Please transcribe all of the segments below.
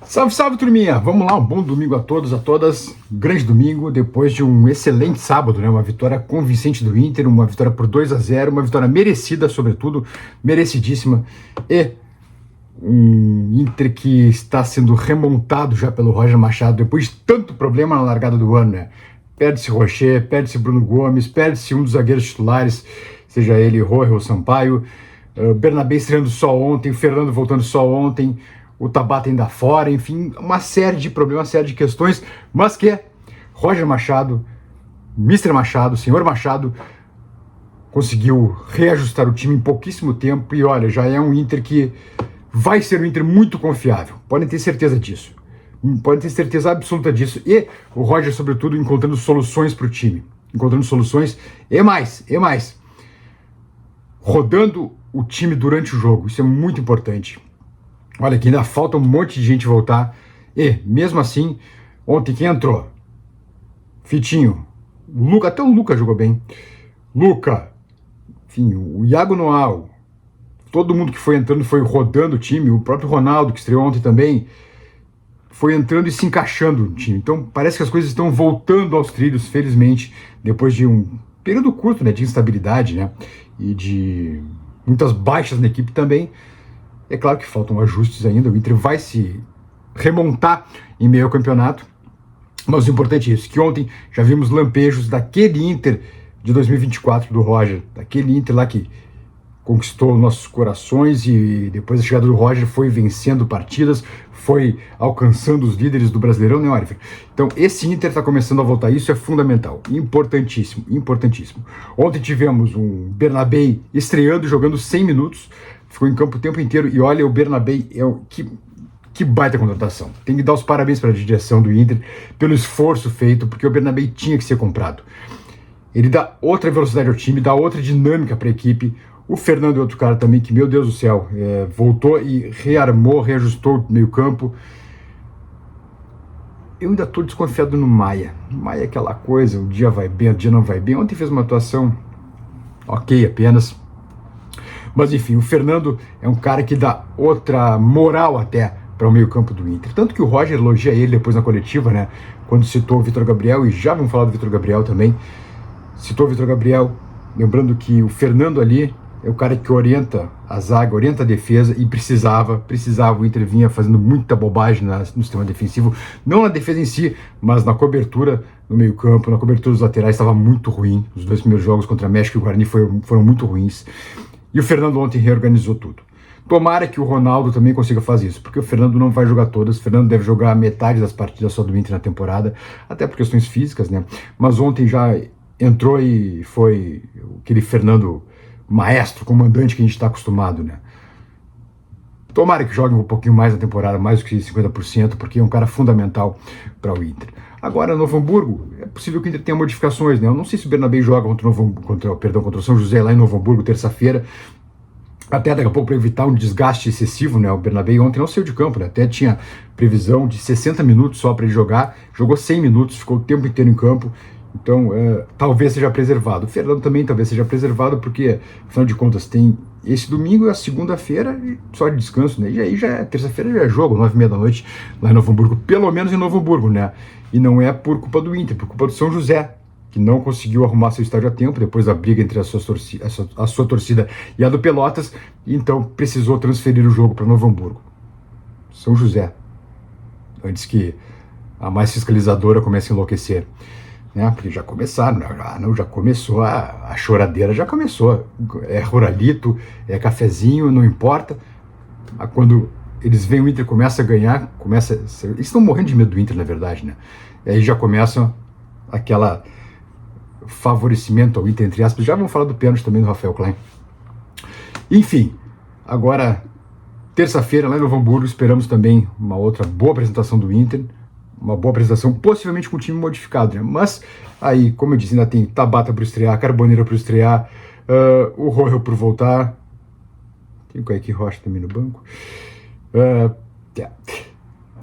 Salve, salve, turminha! Vamos lá, um bom domingo a todos, a todas. Grande domingo, depois de um excelente sábado, né? Uma vitória convincente do Inter, uma vitória por 2-0, uma vitória merecida, sobretudo, merecidíssima. E um Inter que está sendo remontado já pelo Roger Machado, depois de tanto problema na largada do ano, né? Perde-se Rocher, perde-se Bruno Gomes, perde-se um dos zagueiros titulares, seja ele Roger ou Sampaio. Bernabé estreando só ontem, o Fernando voltando só ontem, o Tabata ainda fora, enfim, uma série de problemas, uma série de questões, mas que Roger Machado, Mr. Machado, Senhor Machado, conseguiu reajustar o time em pouquíssimo tempo e olha, já é um Inter que vai ser um Inter muito confiável, podem ter certeza disso, podem ter certeza absoluta disso, e o Roger, sobretudo, encontrando soluções para o time, encontrando soluções e mais, rodando o time durante o jogo, isso é muito importante. Olha, que ainda falta um monte de gente voltar. E, mesmo assim, ontem quem entrou? Fitinho. O Luca, até o Luca jogou bem. Luca. Enfim, o Iago Noal. Todo mundo que foi entrando foi rodando o time. O próprio Ronaldo, que estreou ontem também, foi entrando e se encaixando no time. Então, parece que as coisas estão voltando aos trilhos, felizmente, depois de um período curto, né, de instabilidade, né, e de muitas baixas na equipe também. É claro que faltam ajustes ainda, o Inter vai se remontar em meio ao campeonato, mas o importante é isso, que ontem já vimos lampejos daquele Inter de 2024 do Roger, daquele Inter lá que conquistou nossos corações e depois da chegada do Roger foi vencendo partidas, foi alcançando os líderes do Brasileirão, né, Oliver? Então esse Inter está começando a voltar, isso é fundamental, importantíssimo, importantíssimo. Ontem tivemos um Bernabé estreando, jogando 100 minutos, ficou em campo o tempo inteiro, e olha, o Bernabé que baita contratação. Tem que dar os parabéns para a direção do Inter pelo esforço feito, porque o Bernabé tinha que ser comprado. Ele dá outra velocidade ao time, dá outra dinâmica para a equipe. O Fernando é outro cara também que, meu Deus do céu, voltou e rearmou, reajustou o meio campo. Eu ainda estou desconfiado no Maia. Maia é aquela coisa, um dia vai bem, outro dia não vai bem. Ontem fez uma atuação ok apenas. Mas enfim, o Fernando é um cara que dá outra moral até para o meio campo do Inter. Tanto que o Roger elogia ele depois na coletiva, né? Quando citou o Vitor Gabriel, e já vamos falar do Vitor Gabriel também. Citou o Vitor Gabriel, lembrando que o Fernando ali é o cara que orienta a zaga, orienta a defesa, e precisava, o Inter vinha fazendo muita bobagem no sistema defensivo, não na defesa em si, mas na cobertura no meio campo, na cobertura dos laterais, estava muito ruim. Os dois primeiros jogos contra México e Guarani foram muito ruins. E o Fernando ontem reorganizou tudo. Tomara que o Ronaldo também consiga fazer isso, porque o Fernando não vai jogar todas, o Fernando deve jogar metade das partidas só do Inter na temporada, até por questões físicas, né? Mas ontem já entrou e foi aquele Fernando maestro, comandante que a gente está acostumado, né? Tomara que jogue um pouquinho mais na temporada, mais do que 50%, porque é um cara fundamental para o Inter. Agora, Novo Hamburgo, é possível que o Inter tenha modificações, né? Eu não sei se o Bernabé joga contra o São José lá em Novo Hamburgo, terça-feira, até daqui a pouco para evitar um desgaste excessivo, né? O Bernabé ontem não saiu de campo, né? Até tinha previsão de 60 minutos só para ele jogar, jogou 100 minutos, ficou o tempo inteiro em campo. Então, talvez seja preservado. O Fernando também talvez seja preservado, porque, afinal de contas, tem esse domingo e a segunda-feira só de descanso, né? E aí terça-feira já é jogo, 9h30 da noite, lá em Novo Hamburgo, pelo menos em Novo Hamburgo, né? E não é por culpa do Inter, por culpa do São José, que não conseguiu arrumar seu estádio a tempo, depois da briga entre a sua torcida e a do Pelotas, e então precisou transferir o jogo para Novo Hamburgo. São José, antes que a mais fiscalizadora comece a enlouquecer. Né, porque já começaram, já começou, a choradeira já começou, é Ruralito, é cafezinho, não importa, quando eles veem o Inter começa a ganhar, eles estão morrendo de medo do Inter, na verdade, né, e aí já começa aquela favorecimento ao Inter, entre aspas. Já vamos falar do pênalti também do Rafael Klein. Enfim, agora, terça-feira lá em Novo Hamburgo, esperamos também uma outra boa apresentação do Inter, uma boa apresentação, possivelmente com o time modificado, né? Mas aí, como eu disse, ainda tem Tabata para estrear, Carboneira para estrear, o Royal por voltar, tem o Kaique Rocha também no banco,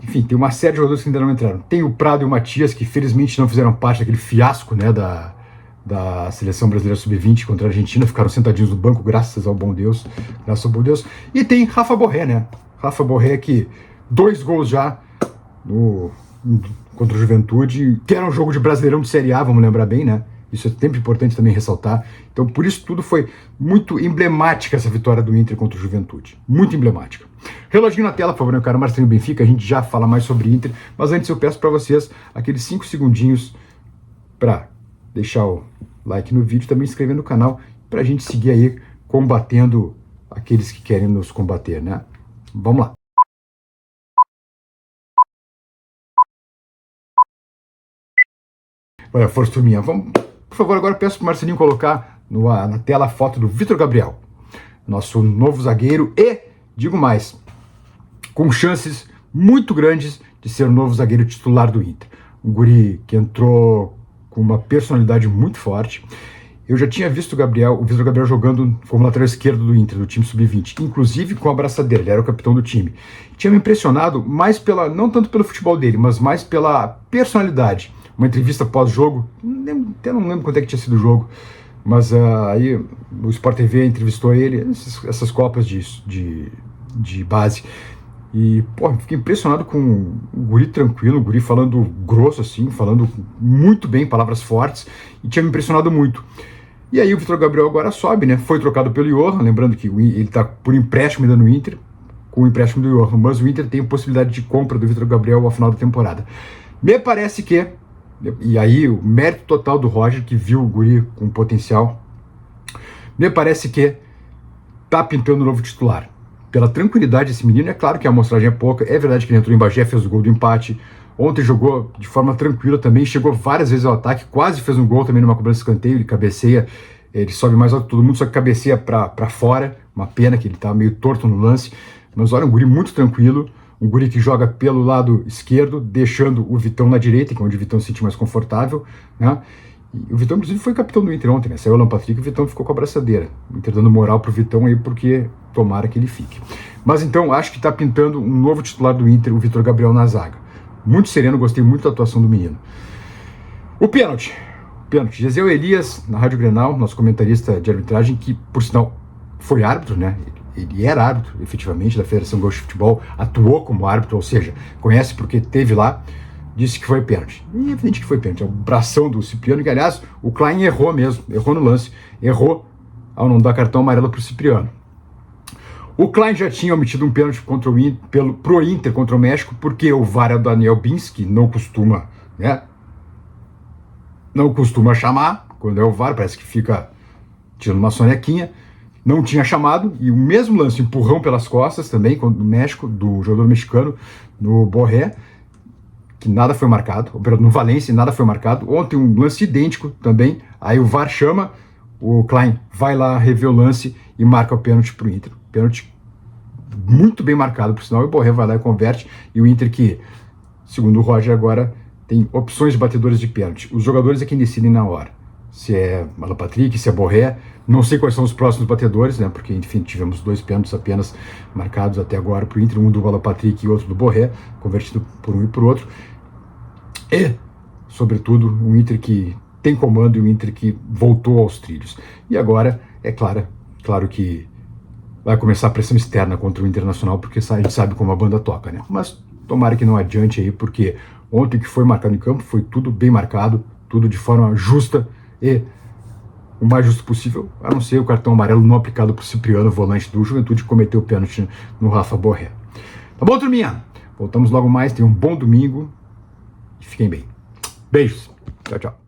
enfim, tem uma série de jogadores que ainda não entraram. Tem o Prado e o Matias, que felizmente não fizeram parte daquele fiasco, né, da seleção brasileira sub-20 contra a Argentina, ficaram sentadinhos no banco, graças ao bom Deus, e tem Rafa Borré, né? Rafa Borré que 2 gols já, contra o Juventude, que era um jogo de Brasileirão de Série A, vamos lembrar bem, né? Isso é sempre importante também ressaltar. Então, por isso tudo foi muito emblemática essa vitória do Inter contra o Juventude. Muito emblemática. Reloginho na tela, por favor, meu caro Marcelinho Benfica. A gente já fala mais sobre Inter, mas antes eu peço para vocês aqueles 5 segundinhos para deixar o like no vídeo, também se inscrever no canal, para a gente seguir aí combatendo aqueles que querem nos combater, né? Vamos lá. Olha, força turminha. Vamos, por favor, agora peço para o Marcelinho colocar na tela a foto do Vitor Gabriel, nosso novo zagueiro e, digo mais, com chances muito grandes de ser o novo zagueiro titular do Inter. Um guri que entrou com uma personalidade muito forte. Eu já tinha visto o Vitor Gabriel jogando como lateral esquerdo do Inter, do time sub-20, inclusive com a abraçadeira, ele era o capitão do time. Tinha me impressionado mais não tanto pelo futebol dele, mas mais pela personalidade. Uma entrevista pós-jogo, até não lembro quanto é que tinha sido o jogo, mas aí o Sport TV entrevistou ele, essas copas de base. E, pô, fiquei impressionado com o guri tranquilo, o guri falando grosso assim, falando muito bem, palavras fortes, e tinha me impressionado muito. E aí o Vitor Gabriel agora sobe, né? Foi trocado pelo Johan, lembrando que ele está por empréstimo ainda no Inter, com o empréstimo do Johan, mas o Inter tem possibilidade de compra do Vitor Gabriel ao final da temporada. Me parece que, e aí o mérito total do Roger, que viu o guri com potencial, me parece que tá pintando um novo titular. Pela tranquilidade desse menino, é claro que a amostragem é pouca, é verdade que ele entrou em Bagé, fez o gol do empate, ontem jogou de forma tranquila também, chegou várias vezes ao ataque, quase fez um gol também numa cobrança de escanteio, ele cabeceia, ele sobe mais alto que todo mundo, só que cabeceia para fora, uma pena que ele tá meio torto no lance, mas olha, um guri muito tranquilo, um guri que joga pelo lado esquerdo, deixando o Vitão na direita, que é onde o Vitão se sente mais confortável, né? E o Vitão, inclusive, foi capitão do Inter ontem, né? Saiu o Alan Patrick e o Vitão ficou com a abraçadeira. O Inter dando moral pro Vitão aí, porque tomara que ele fique. Mas então, acho que tá pintando um novo titular do Inter, o Vitor Gabriel na zaga. Muito sereno, gostei muito da atuação do menino. O pênalti. Gisel Elias, na Rádio Grenal, nosso comentarista de arbitragem, que, por sinal, foi árbitro, né? Ele era árbitro, efetivamente, da Federação Gaúcha de Futebol, atuou como árbitro, ou seja, conhece porque teve lá, disse que foi pênalti. E é evidente que foi pênalti. É o bração do Cipriano, que, aliás, o Klein errou mesmo, errou no lance, errou ao não dar cartão amarelo para o Cipriano. O Klein já tinha omitido um pênalti contra pro Inter contra o México, porque o VAR é o Daniel Bins, que não costuma, né? Não costuma chamar, quando é o VAR, parece que fica tirando uma sonequinha. Não tinha chamado, e o mesmo lance, empurrão pelas costas também, do México, do jogador mexicano, no Borré, que nada foi marcado, no Valência nada foi marcado. Ontem um lance idêntico também, aí o VAR chama, o Klein vai lá rever o lance e marca o pênalti pro Inter. Pênalti muito bem marcado, por sinal, e o Borré vai lá e converte, e o Inter que, segundo o Roger agora, tem opções de batedores de pênalti. Os jogadores é quem decidem na hora. Se é Alan Patrick, se é Borré, não sei quais são os próximos batedores, né? Porque, enfim, tivemos 2 pênaltis apenas marcados até agora para o Inter, um do Alan Patrick e outro do Borré, convertido por um e por outro. E, sobretudo, um Inter que tem comando e um Inter que voltou aos trilhos. E agora, é claro que vai começar a pressão externa contra o Internacional, porque a gente sabe como a banda toca, né? Mas tomara que não adiante aí, porque ontem que foi marcado em campo foi tudo bem marcado, tudo de forma justa e o mais justo possível, a não ser o cartão amarelo não aplicado por Cipriano, volante do Juventude, que cometeu o pênalti no Rafa Borré. Tá bom, turminha? Voltamos logo mais, tenham um bom domingo e fiquem bem. Beijos. Tchau, tchau.